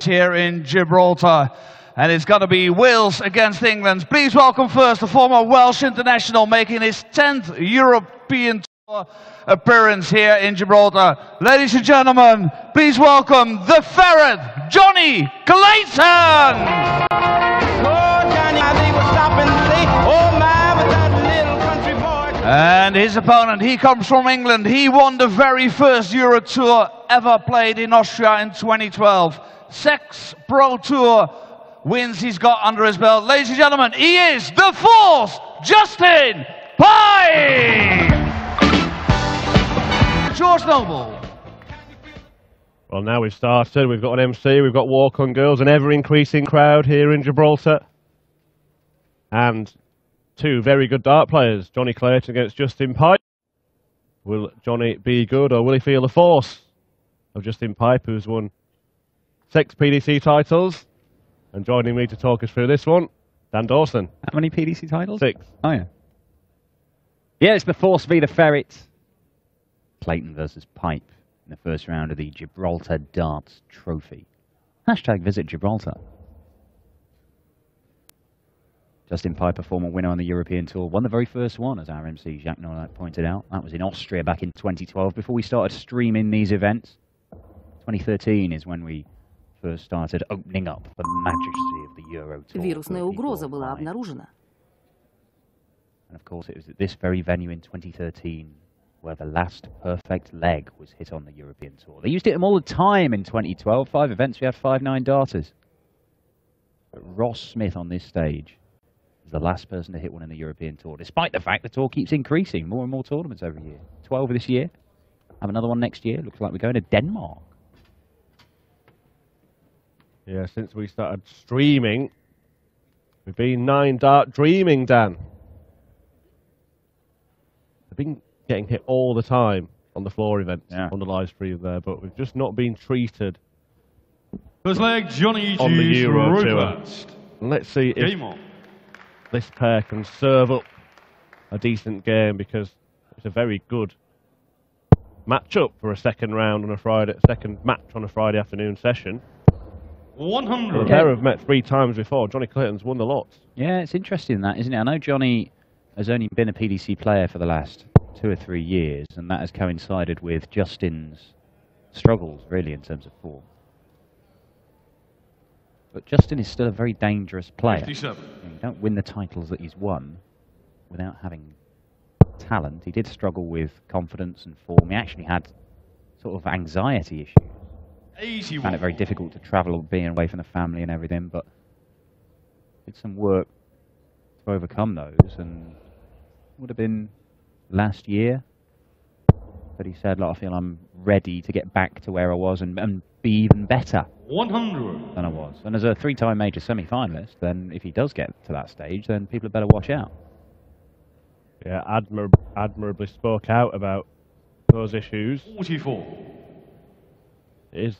here in Gibraltar. And it's going to be Wales against England. Please welcome first the former Welsh international making his 10th European Tour appearance here in Gibraltar. Ladies and gentlemen, please welcome the Ferret, Johnny Clayton! And his opponent, he comes from England. He won the very first Euro Tour ever played in Austria in 2012. 6 Pro Tour wins he's got under his belt. Ladies and gentlemen, he is the Force, Justin Pipe! George Noble. Well, now we've started. We've got an MC, we've got walk-on girls, an ever-increasing crowd here in Gibraltar. And 2 very good dart players, Johnny Clayton against Justin Pipe. Will Johnny be good, or will he feel the force of Justin Pipe, who's won 6 PDC titles? And joining me to talk us through this one, Dan Dawson. How many PDC titles? 6. Oh, yeah. Yeah, it's the Force v the Ferret. Clayton versus Pipe in the first round of the Gibraltar Darts Trophy. Hashtag visit Gibraltar. Justin Pipe, a former winner on the European Tour, won the very first one, as our MC Jacques Nolak pointed out. That was in Austria back in 2012, before we started streaming these events. 2013 is when we first started opening up the majesty of the Euro Tour. Вирусная угроза была обнаружена. And of course, it was at this very venue in 2013 where the last perfect leg was hit on the European Tour. They used it all the time in 2012. 5 events, we had 5 9-darters. But Ross Smith on this stage is the last person to hit one in the European Tour, despite the fact the tour keeps increasing. More and more tournaments every year. 12 this year. Have another one next year. Looks like we're going to Denmark. Yeah, since we started streaming, we've been 9-dart dreaming, Dan. I've been getting hit all the time on the floor events, on the live stream there, but we've just not been treated first leg, Johnny on the Euro Tour. Robust. And let's see if this pair can serve up a decent game, because it's a very good matchup for a second round on a Friday, second match on a Friday afternoon session. 100. The pair have met 3 times before. Johnny Clayton's won the lot. Yeah, it's interesting that, isn't it? I know Johnny has only been a PDC player for the last 2 or 3 years, and that has coincided with Justin's struggles, really, in terms of form. But Justin is still a very dangerous player. 57. You don't win the titles that he's won without having talent. He did struggle with confidence and form. He actually had sort of anxiety issues. 81. Found it very difficult to travel, being away from the family and everything, but did some work to overcome those, and would have been last year. But he said, like, I feel I'm ready to get back to where I was and be even better 100 than I was. And as a 3-time major semi-finalist, then if he does get to that stage, then people had better watch out. Yeah, admirably spoke out about those issues. 44. It is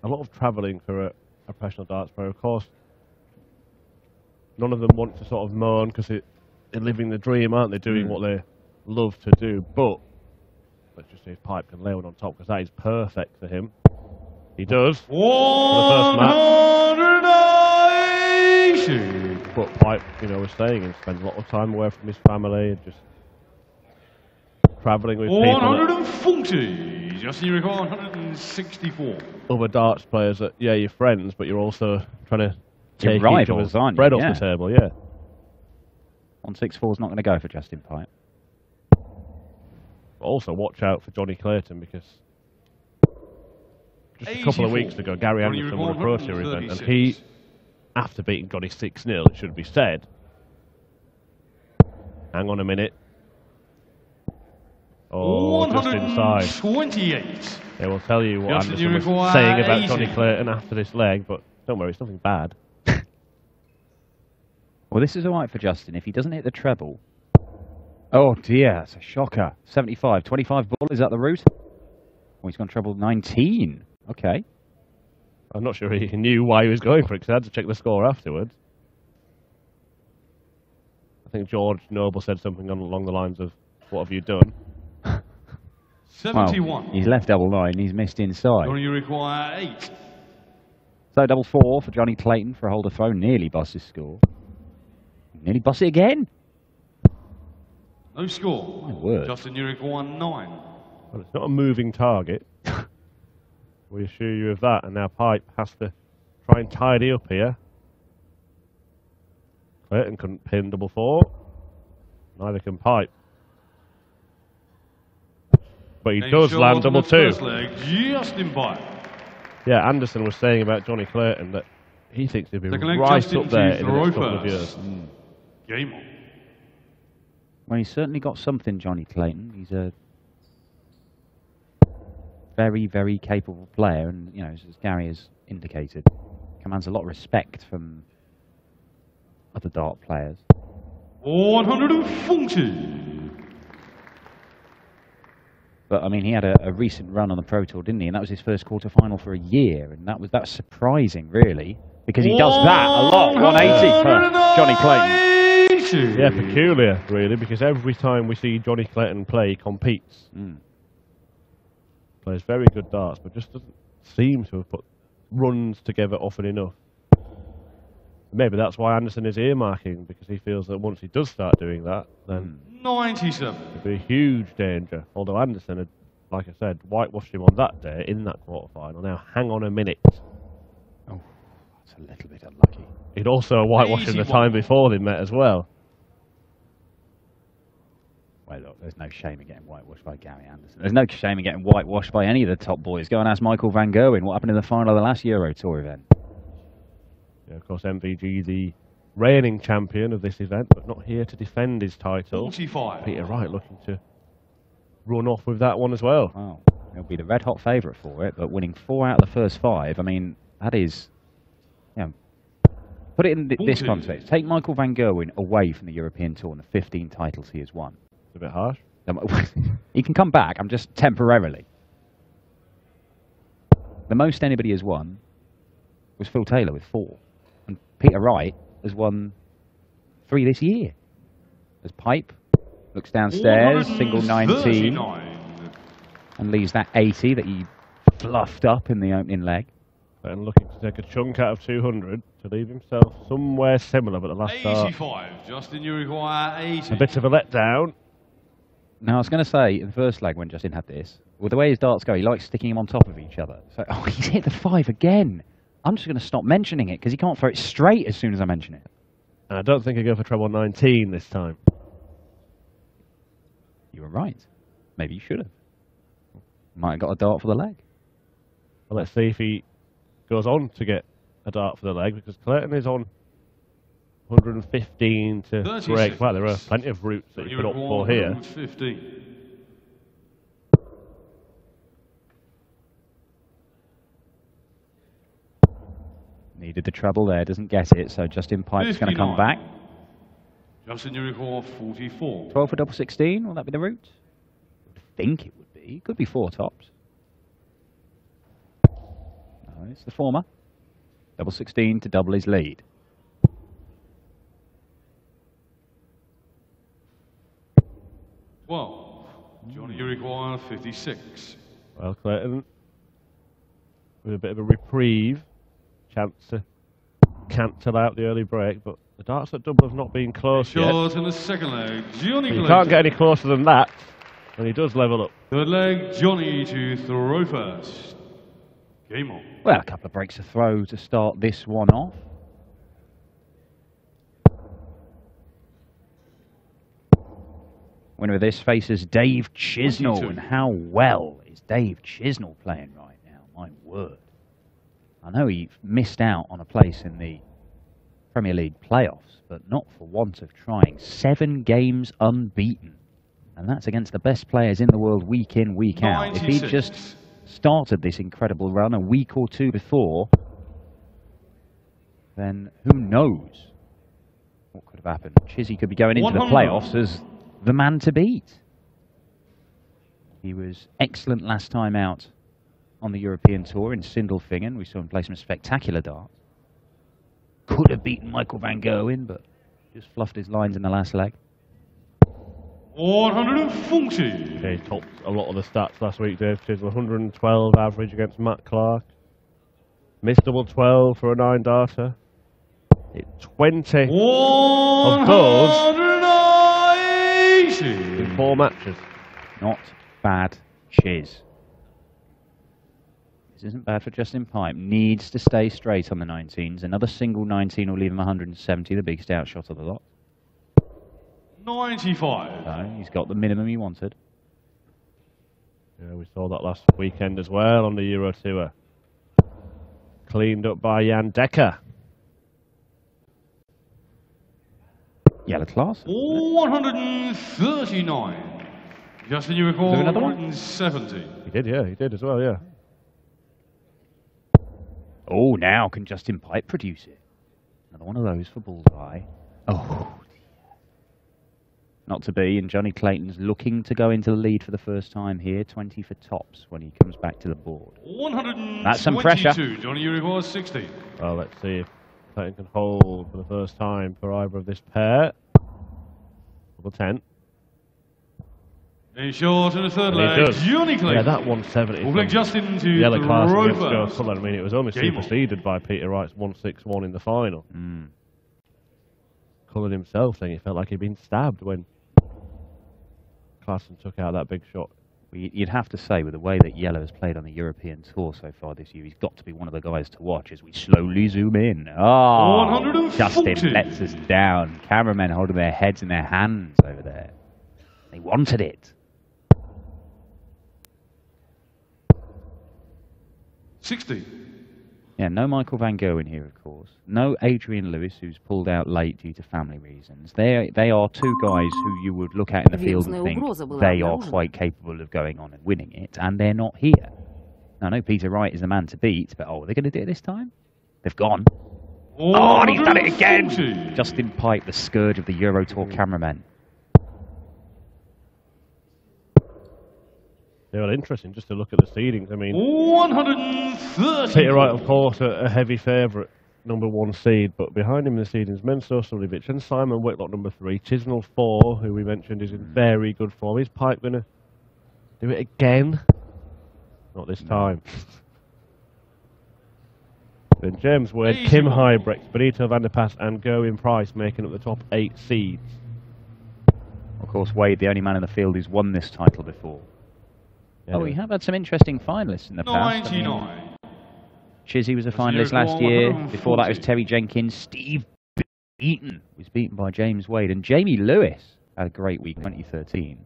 a lot of travelling for a professional darts player. Of course, none of them want to sort of moan, because they're living the dream, aren't they? Doing what they love to do. But let's just see if Pipe can lay one on top, because that is perfect for him. He does. For the first match. But Pipe, you know, was saying he spends a lot of time away from his family and just travelling with people. 140. Just you recall 164. Other darts players that, yeah, you're friends, but you're also trying to take each other's bread off the table, yeah. 164 is not going to go for Justin Pipe. But also watch out for Johnny Clayton, because just a couple of weeks ago, Gary Anderson won a Pro Tour event, and he, after beating Johnny 6-0, it should be said, hang on a minute. Oh, just inside. 128. They will tell you what Anderson was saying about Johnny Clayton after this leg, but don't worry, it's nothing bad. Well, this is all right for Justin. If he doesn't hit the treble... Oh, dear, that's a shocker. 75. 25 ball, is that the route? Oh, he's gone treble 19. Okay. I'm not sure he knew why he was going for it, because I had to check the score afterwards. I think George Noble said something along the lines of, what have you done? 71. Well, he's left double 9, he's missed inside. Or you require 8. So double 4 for Johnny Clayton for a holder throw. Nearly busts his score. Nearly busts it again. No score. My word. Justin Urich 1-9. Well, it's not a moving target. We assure you of that. And now Pipe has to try and tidy up here. Clayton couldn't pin double 4. Neither can Pipe. But he does land double 2. First leg, Justin Pipe. Yeah, Anderson was saying about Johnny Clayton that he thinks he'll be Second leg, right Justin up there in the next to couple of throw years. first. Game on. Well, he's certainly got something, Johnny Clayton. He's a very, very capable player, and you know, as Gary has indicated, commands a lot of respect from other dart players. 140. But I mean, he had a recent run on the Pro Tour, didn't he? And that was his first quarter-final for a year, and that was surprising, really, because he does that a lot. 180 for Johnny Clayton. Yeah, peculiar, really, because every time we see Johnny Clayton play, he competes. Plays very good darts, but just doesn't seem to have put runs together often enough. Maybe that's why Anderson is earmarking, because he feels that once he does start doing that, then 97. it'd be a huge danger. Although Anderson had, like I said, whitewashed him on that day in that quarterfinal. Now, hang on a minute. Oh, that's a little bit unlucky. He'd also whitewashed him the time before they met as well. Well, look, there's no shame in getting whitewashed by Gary Anderson. There's no shame in getting whitewashed by any of the top boys. Go and ask Michael van Gerwen what happened in the final of the last Euro Tour event. Yeah, of course, MVG, the reigning champion of this event, but not here to defend his title. 45. Peter Wright looking to run off with that one as well. Well, he'll be the red-hot favourite for it, but winning 4 out of the first 5, I mean, that is, you know, put it in this context. Take Michael van Gerwen away from the European Tour and the 15 titles he has won. It's a bit harsh. He can come back, I'm just temporarily. The most anybody has won was Phil Taylor with 4. And Peter Wright has won 3 this year. As Pipe looks downstairs, single 19, and leaves that 80 that he fluffed up in the opening leg. And looking to take a chunk out of 200 to leave himself somewhere similar, but the last start, 85. Justin Urich 80. a bit of a letdown. Now, I was going to say, in the first leg when Justin had this, with the way his darts go, he likes sticking them on top of each other. So, oh, he's hit the 5 again. I'm just going to stop mentioning it because he can't throw it straight as soon as I mention it. And I don't think he'll go for treble 19 this time. You were right. Maybe you should have. Might have got a dart for the leg. Well, let's see if he goes on to get a dart for the leg, because Clayton is on 115 to 36. break. Well, there are plenty of routes that you could opt for here. 15. Needed the treble there, doesn't get it, so Justin Pipe's going to come 59. back. Justin Urich 44. 12 for double 16, will that be the route? I think it would be. Could be 4 tops. No, it's the former. Double 16 to double his lead. Well, Johnny Urich 56. Well, Clayton, with a bit of a reprieve, chance to cancel out the early break, but the darts at double have not been close yet. Short in the second leg, Johnny You Clayton. can't get any closer than that, and he does level up. Third leg, Johnny to throw first. Game on. Well, a couple of breaks to throw to start this one off. Winner of this faces Dave Chisnall, 22. and how well is Dave Chisnall playing right now? My word. I know he missed out on a place in the Premier League playoffs, but not for want of trying. 7 games unbeaten. And that's against the best players in the world week in, week out. If he'd 96. just started this incredible run a week or 2 before, then who knows what could have happened. Chizzy could be going into the 100. playoffs as the man to beat. He was excellent last time out on the European Tour in Sindelfingen. We saw him play some spectacular darts. Could have beaten Michael van Gerwen, but just fluffed his lines in the last leg. 140. Yeah, he topped a lot of the stats last week, Dave Chisnall. 112 average against Matt Clark. Missed double 12 for a 9-darter. Hit 20 of those 180. in 4 matches. Not bad chiz. This isn't bad for Justin Pipe. Needs to stay straight on the 19s. Another single 19 will leave him 170, the biggest outshot of the lot. 95. So he's got the minimum he wanted. Yeah, we saw that last weekend as well on the Euro Tour. Cleaned up by Jan Dekker. Yellow class. 139. Justin, you recall another one? 170. He did, yeah, he did as well, yeah. Oh, now can Justin Pipe produce it? Another one of those for bullseye. Oh, not to be, and Johnny Clayton's looking to go into the lead for the first time here. 20 for tops when he comes back to the board. 122. That's some pressure. Johnny, you recall 60. Well, let's see if Clayton can hold for the first time for either of this pair. Double 10. A short and a third And he leg. does. Johnny Clayton. Yeah, that 170. We'll play Justin to Yellow class throw against Joe first. Cullen. I mean, it was only Game on. superseded by Peter Wright's 161 in the final. Cullen himself saying he felt like he'd been stabbed when Klassen took out that big shot. Well, you'd have to say, with the way that Yellow has played on the European Tour so far this year, he's got to be one of the guys to watch as we slowly zoom in. Oh, 140. Justin lets us down. Cameramen holding their heads in their hands over there. They wanted it. 60. Yeah, no Michael Van Gogh in here, of course. No Adrian Lewis, who's pulled out late due to family reasons. They are two guys who you would look at in the field and think they are quite capable of going on and winning it, and they're not here. Now, I know Peter Wright is the man to beat, but are they going to do it this time? They've gone. Oh, and he's done it again! 140. Justin Pipe, the scourge of the Euro Tour cameramen. Yeah, well, interesting just to look at the seedings. I mean, 130. Peter Wright, of course, a heavy favourite, #1 seed, but behind him in the seedings, Menso Suljevic and Simon Whitlock, #3. Chisnell 4, who we mentioned is in very good form. Is Pipe going to do it again? Not this time. Then James Wade, Kim Huybrechts, Benito van der Pass and Gerwyn Price making up the top 8 seeds. Of course, Wade, the only man in the field who's won this title before. Yeah, Oh, we have had some interesting finalists in the past. 99. Chizzy was a finalist last year. Before that was Terry Jenkins. Steve Beaton was beaten by James Wade. And Jamie Lewis had a great week in 2013.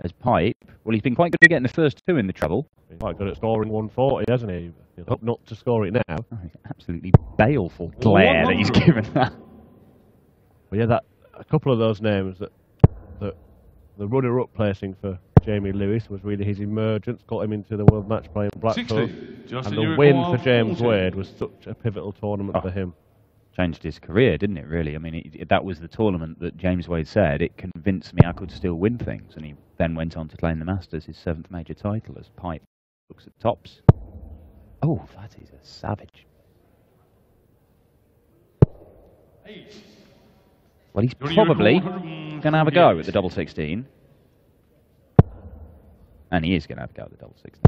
As Pipe, well, he's been quite good at getting the first 2 in the treble. He's quite good at scoring 140, hasn't he? He'll hope not to score it now. Oh, he's absolutely baleful glare that he's given that. But yeah, a couple of those names that the runner-up placing for Jamie Lewis was really his emergence, got him into the World Match Play in Blackpool. 60. And the win for James Wade was such a pivotal tournament for him. Changed his career, didn't it, really? I mean, that was the tournament that James Wade said, it convinced me I could still win things. And he then went on to claim the Masters, his 7th major title, as Pipe looks at tops. Oh, that is a savage. Well, he's probably going to have a go at the double 16. And he is going to have a go at the double 16.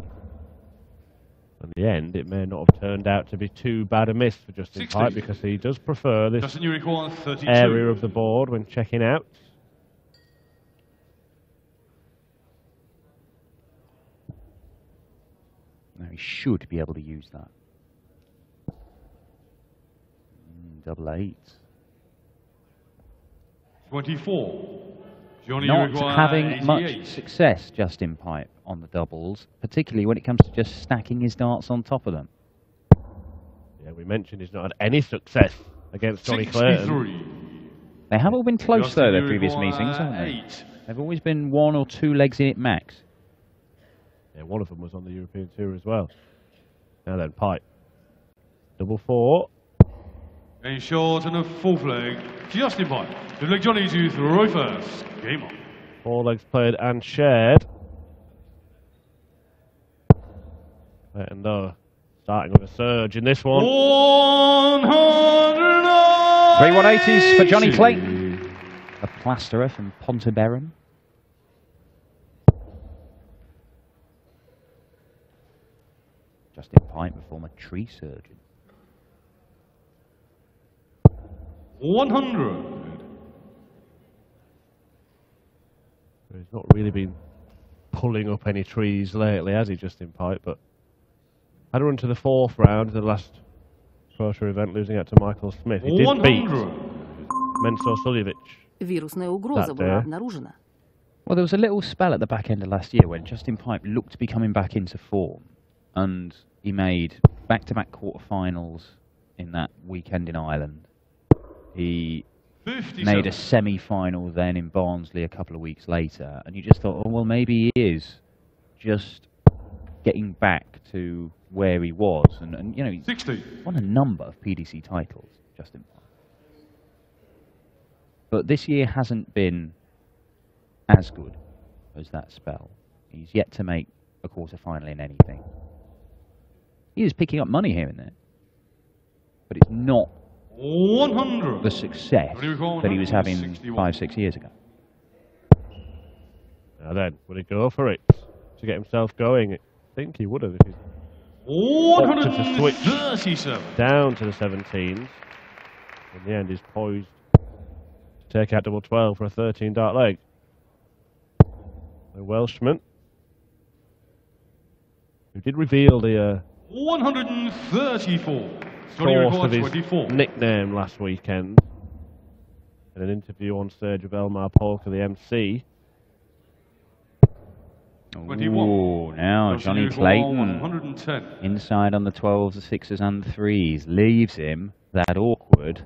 In the end, it may not have turned out to be too bad a miss for Justin 60. Pipe because he does prefer this Justin, you recall 32. area of the board when checking out. Now he should be able to use that. Double 8. 24. Johnny, you Not require having 88. much success, Justin Pipe, on the doubles, particularly when it comes to just stacking his darts on top of them. Yeah, we mentioned he's not had any success against Johnny Clayton. 63. They have all been close, Justin, though, their you previous require meetings, haven't they? 8. They've always been 1 or 2 legs in it max. Yeah, one of them was on the European Tour as well. Now then, Pipe. Double 4. A short and a full flag. Justin Pipe. Good luck, Johnny, to throw first. Game on. 4 legs played and shared. And starting with a surge in this one. 180. 3 180s for Johnny Clayton. A plasterer from Pontebaron. Justin Pipe, a former tree surgeon. 100. He's not really been pulling up any trees lately, has he, Justin Pipe? But had a run to the 4th round of the last Pro Tour event, losing out to Michael Smith. He did 100. beat Mensur Suljevic. Вирусная угроза была обнаружена. Well, there was a little spell at the back end of last year when Justin Pipe looked to be coming back into form, and he made back-to-back quarterfinals in that weekend in Ireland. He 57. made a semi-final then in Barnsley a couple of weeks later, and you just thought, oh, well, maybe he is just getting back to where he was. And you know, he's 60. won a number of PDC titles, Justin Pipe. But this year hasn't been as good as that spell. He's yet to make a quarter-final in anything. He is picking up money here and there, but it's not 100. the success that he was having 5-6 years ago. Now then, would he go for it to get himself going? I think he would have if he's opted to switch 137. down to the 17s. In the end, he's poised to take out double 12 for a 13-dart leg. The Welshman, who did reveal the 134. source of his nickname last weekend in an interview on stage with Elmar Polka, the MC. 21. Ooh, now Johnny Clayton 110. inside on the 12s, the 6s and the 3s. Leaves him that awkward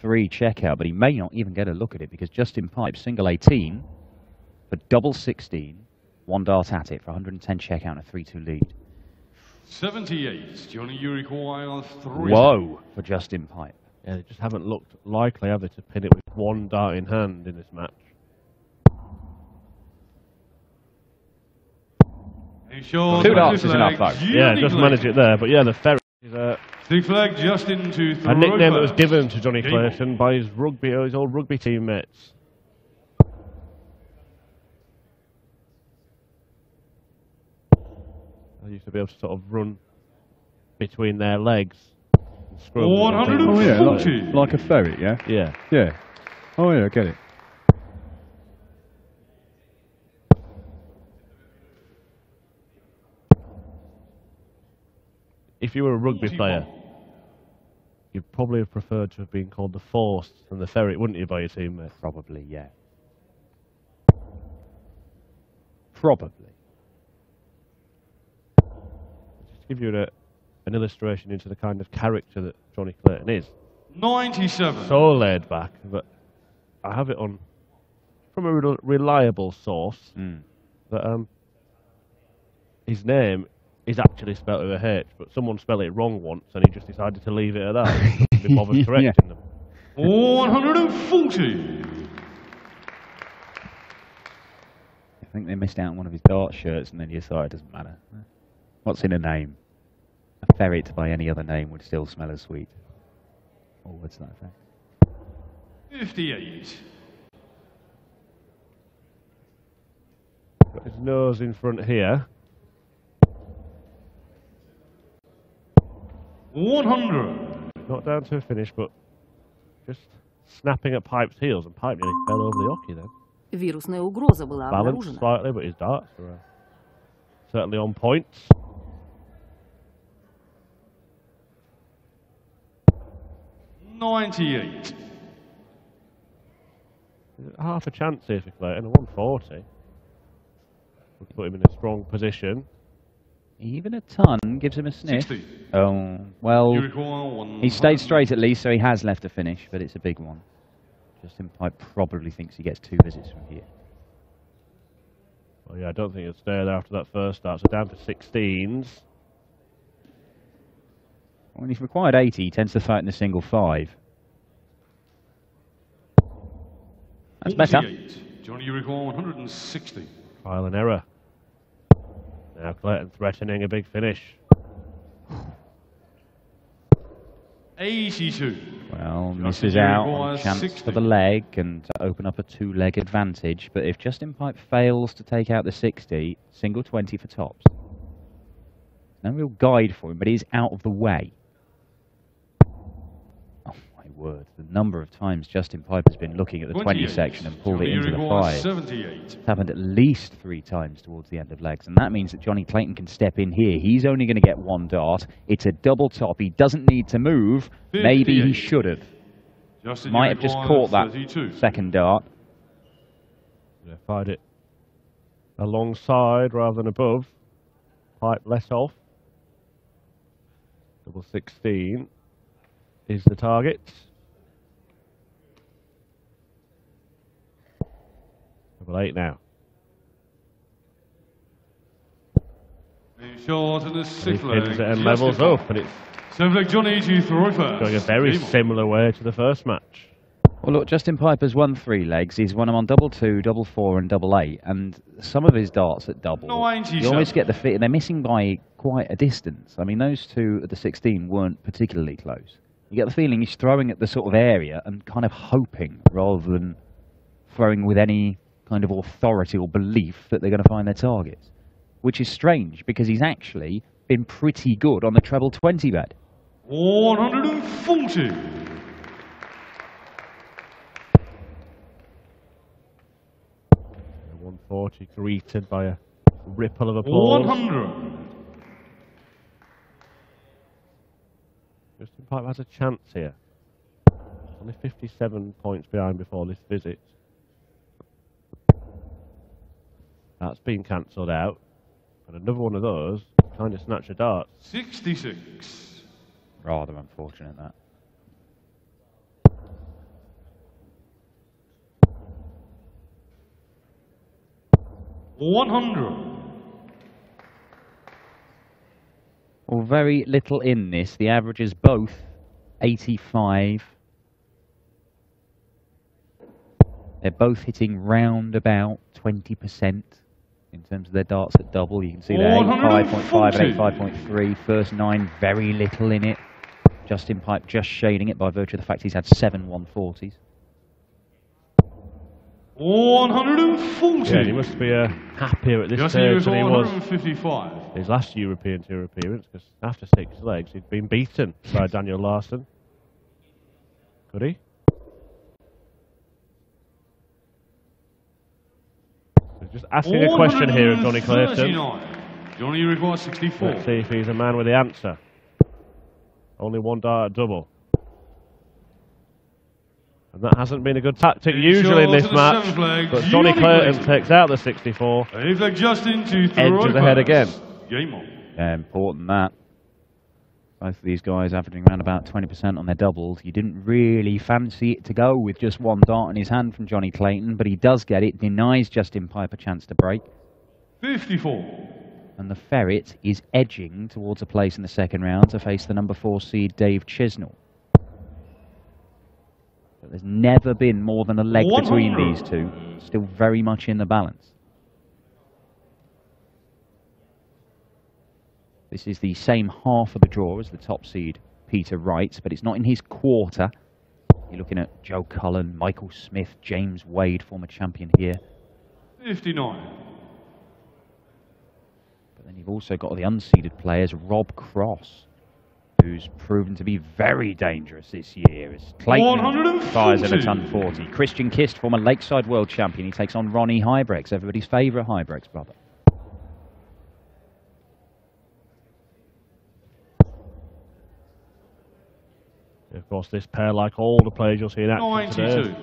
3 checkout, but he may not even get a look at it because Justin Pipe, single 18 for double 16, 1 dart at it for 110 checkout and a 3-2 lead. 78. Johnny, you require 3. Whoa for Justin Pipe. Yeah, they just haven't looked likely, have they, to pin it with 1 dart in hand in this match. Sure 2 darts is enough, though. Yeah, just manage it there. But yeah, the ferret is Stick flag just into a nickname that was given to Johnny Clayton by his old rugby teammates. I used to be able to sort of run between their legs. And scrum. 140. Like a ferret, yeah? Yeah. Yeah. Oh yeah, I get it. If you were a rugby player, you'd probably have preferred to have been called the Force than the Ferret, wouldn't you, by your teammates? Probably, yeah. Probably. Just to give you an illustration into the kind of character that Johnny Clayton is. 97. So laid back, but I have it on from a reliable source that his name is actually spelled with a H, but someone spelled it wrong once, and he just decided to leave it at that. He couldn't be bothered correcting them. 140. I think they missed out on one of his dart shirts, and then you thought it doesn't matter. What's in a name? A ferret by any other name would still smell as sweet. Or words to that effect. 58. Got his nose in front here. 100. Not down to a finish, but just snapping at Pipe's heels, and Pipe nearly fell over the hockey then. Вирусная угроза была Balanced обнаружена. slightly, but his darts are certainly on point. $98. Half a chance here for Clayton, a 140. Would put him in a strong position. Even a ton gives him a sniff. 60. Oh, well, You require 100. he stayed straight at least, so he has left a finish, but it's a big one. Justin Pipe probably thinks he gets 2 visits from here. Well, yeah, I don't think he'll stay there after that first start. So down to 16s. When he's required 80, he tends to throw it in the single 5. That's better. 48. Johnny, you require 160. Trial and error. Now Clayton threatening a big finish. 82. Well, Justin misses out on requires chance 60. for the leg and to open up a 2-leg advantage. But if Justin Pipe fails to take out the 60, single 20 for tops. No real guide for him, but he's out of the way. Oh my word. The number of times Justin Piper's been looking at the 20 section and pulled it into the 5. 78. It's happened at least 3 times towards the end of legs, and that means that Johnny Clayton can step in here. He's only going to get 1 dart. It's a double top. He doesn't need to move. 58. Maybe he should have. Justin, Might have just caught that 32. second dart. Yeah, fired it alongside rather than above. Pipe less off. Double 16 is the target. Double 8 now. Short and the And he 6th pins leg. it and levels up, and it's 7th leg Johnny to throw first. going a very Game on. similar way to the first match. Well, look, Justin Piper's won 3 legs. He's won them on double 2, double 4, and double 8. And some of his darts at double, you always get the fit. They're missing by quite a distance. I mean, those 2 at the 16 weren't particularly close. You get the feeling he's throwing at the sort of area and kind of hoping rather than throwing with any kind of authority or belief that they're going to find their targets. Which is strange because he's actually been pretty good on the treble 20 bed. 140. 140 greeted by a ripple of applause. 100. Justin Piper has a chance here. Only 57 points behind before this visit. That's been cancelled out. But another one of those kind of snatched a dart. 66. Rather unfortunate, that. Well, very little in this. The average is both 85. They're both hitting round about 20% in terms of their darts at double. You can see they're 85.5 and 85.3. First 9, very little in it. Justin Pipe just shading it by virtue of the fact he's had 7 140s. 140. Yeah, he must be happier at this Justin stage than he was 155. his last European Tour appearance, because after 6 legs he'd been beaten by Daniel Larsson. Could he? So just asking a question here of Johnny Clayton. Johnny requires 64. Let's see if he's a man with the answer. Only 1 dart at double. And that hasn't been a good tactic usually in this match, but Johnny Clayton takes out the 64. Edge Edge of the head again. Game on. Yeah, important that. Both of these guys averaging around about 20% on their doubles. You didn't really fancy it to go with just 1 dart in his hand from Johnny Clayton, but he does get it, denies Justin Pipe a chance to break. 54. And the Ferret is edging towards a place in the second round to face the number 4 seed Dave Chisnell. But there's never been more than a leg between these two. Still very much in the balance. This is the same half of the draw as the top seed Peter Wright, but it's not in his quarter. You're looking at Joe Cullen, Michael Smith, James Wade, former champion here. 59. But then you've also got the unseeded players, Rob Cross, who's proven to be very dangerous this year as Clayton fires in at 140. Christian Kist, former Lakeside World Champion, he takes on Ronnie Hybrex, everybody's favourite Hybrex brother. Of course, this pair, like all the players you'll see in action today,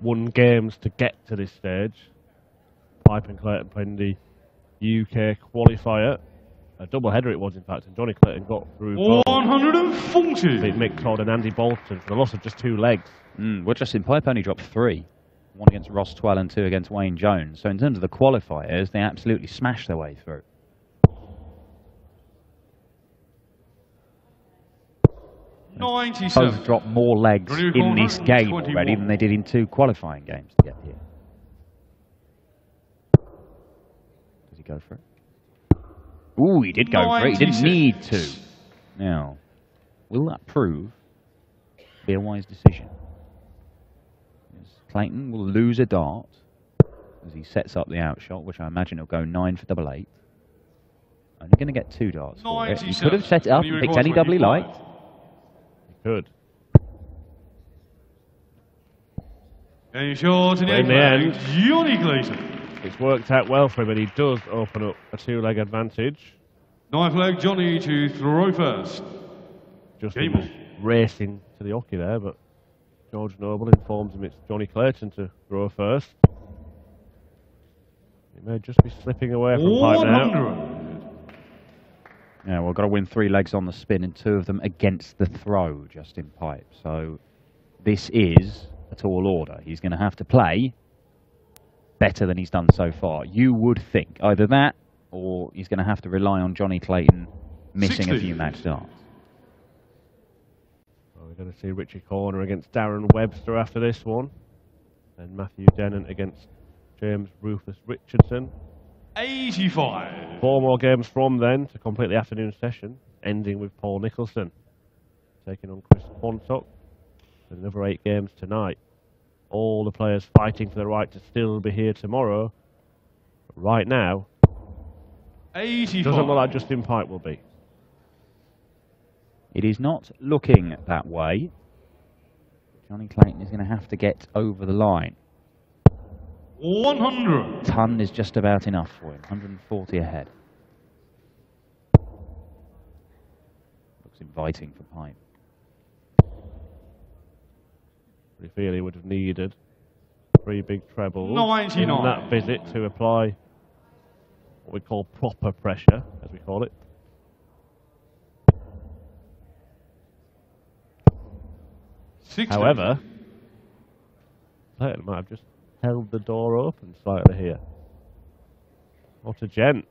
won games to get to this stage. Pipe and Clayton playing the UK qualifier. A double header it was, in fact, and Johnny Clayton got through 140. beat Mick Todd and Andy Bolton for the loss of just 2 legs. Well, Justin Pipe only dropped 3. 1 against Ross Twell and 2 against Wayne Jones. So in terms of the qualifiers, they absolutely smashed their way through. Both dropped more legs in this game already than they did in 2 qualifying games to get here. Does he go for it? Ooh, he did go for it. He didn't need to. Now, will that prove to be a wise decision? Clayton will lose a dart as he sets up the outshot, which I imagine he'll go 9 for double 8. Only going to get 2 darts for it. He could have set it up and picked any double he liked. Good. And short in the In the end, Johnny Clayton. it's worked out well for him, and he does open up a two-leg advantage. Ninth leg, Johnny to throw first. Justin was racing to the hockey there, but George Noble informs him it's Johnny Clayton to throw first. He may just be slipping away from pipe now. Yeah, well, got to win 3 legs on the spin and 2 of them against the throw, Justin Pipe. So this is a tall order. He's going to have to play better than he's done so far. You would think either that, or he's going to have to rely on Johnny Clayton missing 60. a few match starts. Well, we're going to see Richie Corner against Darren Webster after this one. And Matthew Dennant against James Rufus Richardson. 85. 4 more games from then to complete the afternoon session, ending with Paul Nicholson taking on Chris Quantock. And another 8 games tonight. All the players fighting for the right to still be here tomorrow. But right now, 85. doesn't look like Justin Pipe will be. It is not looking that way. Johnny Clayton is going to have to get over the line. 100. Ton is just about enough for him. 140 ahead. Looks inviting for Pipe. We feel he would have needed 3 big trebles 99. in that visit to apply what we call proper pressure, as we call it. 60. However, Clayton might have just held the door open slightly here. What a gent.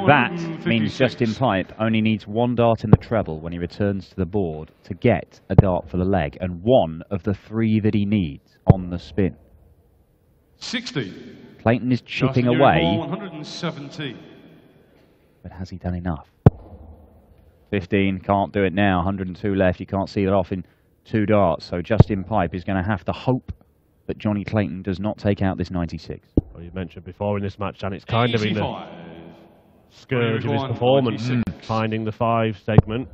That means Justin Pipe only needs 1 dart in the treble when he returns to the board to get a dart for the leg, and 1 of the 3 that he needs on the spin. 60. Clayton is chipping Justin away, 117. but has he done enough? 15, can't do it now. 102 left. You can't see that off in 2 darts. So Justin Pipe is going to have to hope that Johnny Clayton does not take out this 96. Well, you mentioned before in this match, and it's kind of in the 85. scourge of his 21, performance, 26. finding the 5 segment.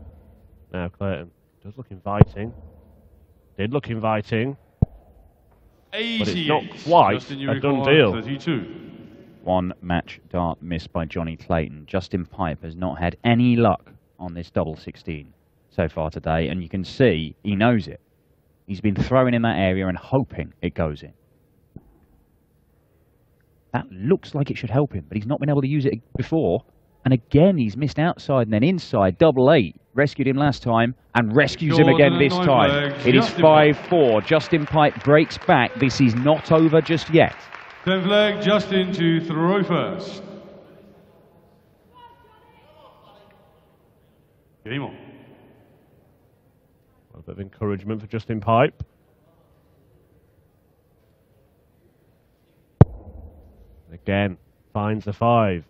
Now Clayton does look inviting. Did look inviting. 88. But it's not quite Justin, a done deal. 32. 1 match dart missed by Johnny Clayton. Justin Pipe has not had any luck on this double 16 so far today, and you can see he knows it. He's been throwing in that area and hoping it goes in. That looks like it should help him, but he's not been able to use it before. And again, he's missed outside and then inside. Double 8 rescued him last time and rescues him again this time. It is 5-4. Justin Pipe breaks back. This is not over just yet. 10th leg, Justin to throw first. Game on. A bit of encouragement for Justin Pipe. Again, finds the 5.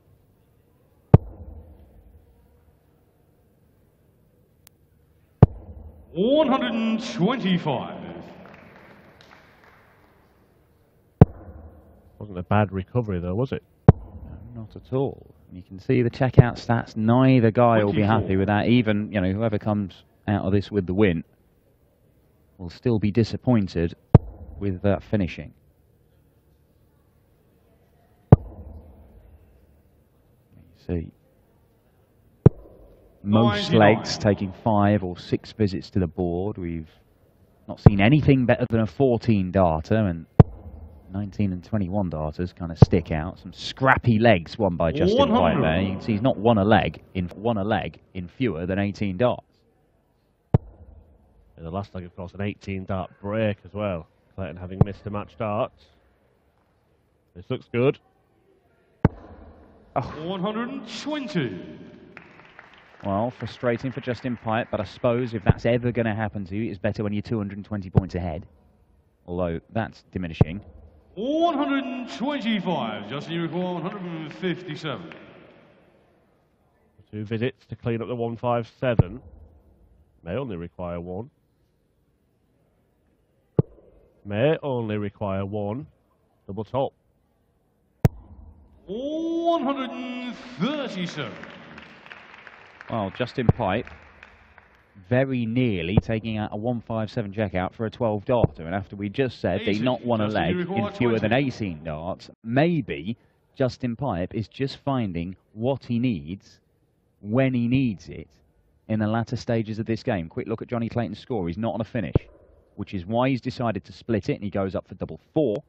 $125. Wasn't a bad recovery though, was it? No, not at all. You can see the checkout stats. Neither guy will be 24. happy with that. Even, you know, whoever comes out of this with the win will still be disappointed with that finishing. You see, most 99. legs taking 5 or 6 visits to the board. We've not seen anything better than a 14 darter, and 19 and 21 darters kind of stick out. Some scrappy legs won by Justin Pipe there. You can see he's not won a leg in fewer than 18 darts. And the last leg, of course, an 18 dart break as well. Clayton having missed a match dart. This looks good. Oh. 120. Well, frustrating for Justin Pipe, but I suppose if that's ever going to happen to you, it's better when you're 220 points ahead. Although that's diminishing. 125. Justin, you require 157. 2 visits to clean up the 157. May only require 1. May only require 1. Double top. 137. Well, Justin Pipe very nearly taking out a 157 check out for a 12 darter. And after we just said they not won a leg in fewer than 18 darts, maybe Justin Pipe is just finding what he needs when he needs it in the latter stages of this game. Quick look at Johnny Clayton's score. He's not on a finish, which is why he's decided to split it, and he goes up for double 4.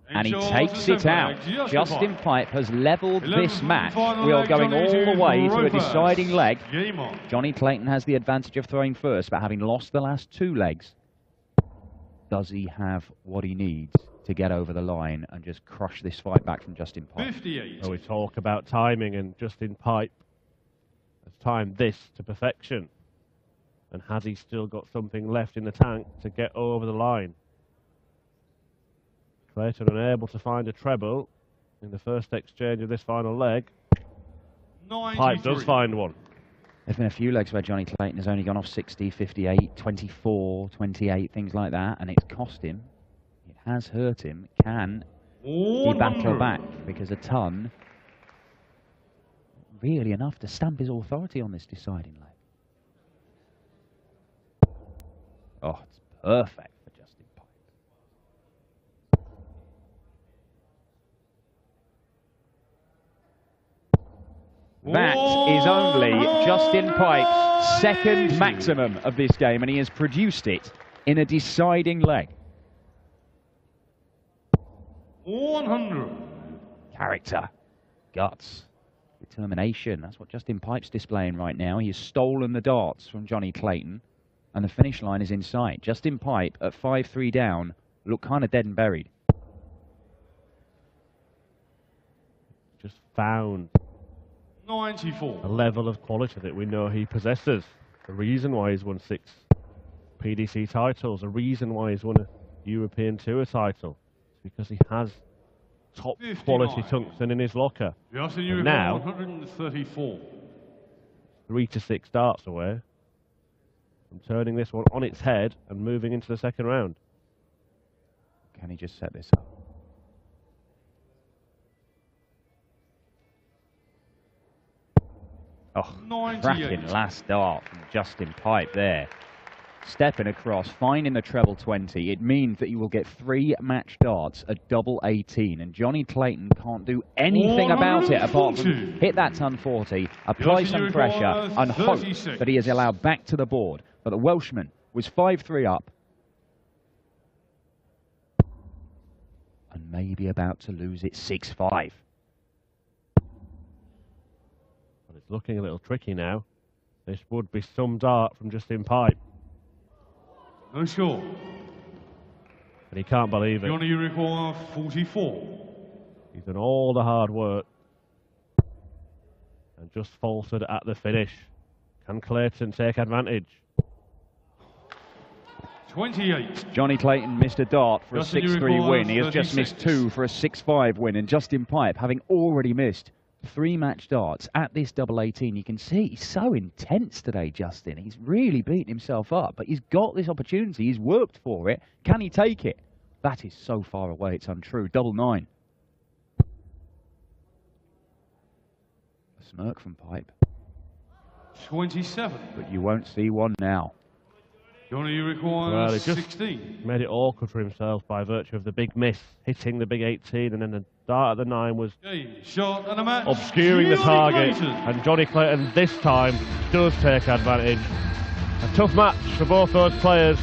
And he takes it out. Justin Pipe has levelled this match. We are going all the way to a deciding leg. Johnny Clayton has the advantage of throwing first, but having lost the last 2 legs, does he have what he needs to get over the line and just crush this fight back from Justin Pipe? 58. So we talk about timing, and Justin Pipe has timed this to perfection. And has he still got something left in the tank to get over the line? Clayton unable to find a treble in the first exchange of this final leg. 93. Pipe does find one. There's been a few legs where Johnny Clayton has only gone off 60, 58, 24, 28, things like that, and it's cost him. It has hurt him. Can he battle back? Because a ton, really enough to stamp his authority on this deciding leg. Oh, it's perfect for Justin Pipe. That is only Justin Pipe's second maximum of this game, and he has produced it in a deciding leg. 100. Character, guts, determination. That's what Justin Pipe's displaying right now. He has stolen the darts from Johnny Clayton, and the finish line is in sight. Justin Pipe at 5-3 down looked kind of dead and buried. Just found 94. a level of quality that we know he possesses. The reason why he's won 6 PDC titles, a reason why he's won a European Tour title, is because he has top 59. quality tungsten in his locker. And now, 134. 3 to 6 darts away from turning this one on its head and moving into the second round. Can he just set this up? Oh, 98. cracking last dart from Justin Pipe there. Stepping across, finding the treble 20. It means that you will get 3 match darts at double 18. And Johnny Clayton can't do anything about it apart from hit that ton 40, apply some pressure, and hope that he is allowed back to the board. But the Welshman was 5-3 up. And maybe about to lose it 6-5. It's looking a little tricky now. This would be some dart from Justin Pipe. No score. And he can't believe it. Johnny require 44. He's done all the hard work and just faltered at the finish. Can Clayton take advantage? 28. Johnny Clayton missed a dart for Justin, a 6-3 win. He has just missed 2 for a 6-5 win. And Justin Pipe, having already missed 3 match darts at this double 18, you can see he's so intense today, Justin. He's really beaten himself up, but he's got this opportunity. He's worked for it. Can he take it? That is so far away, it's untrue. Double 9. A smirk from Pipe. 27. But you won't see one now. Johnny requires Well, he just 16. made it awkward for himself by virtue of the big miss, hitting the big 18, and then the dart at the 9 was Okay, shot and a match. obscuring the Johnny target. Clayton. And Johnny Clayton this time does take advantage. A tough match for both those players.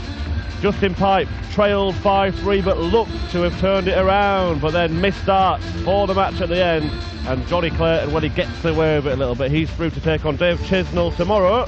Justin Pipe trailed 5-3 but looked to have turned it around, but then missed darts for the match at the end. And Johnny Clayton, when he gets away with it a little bit, he's through to take on Dave Chisnell tomorrow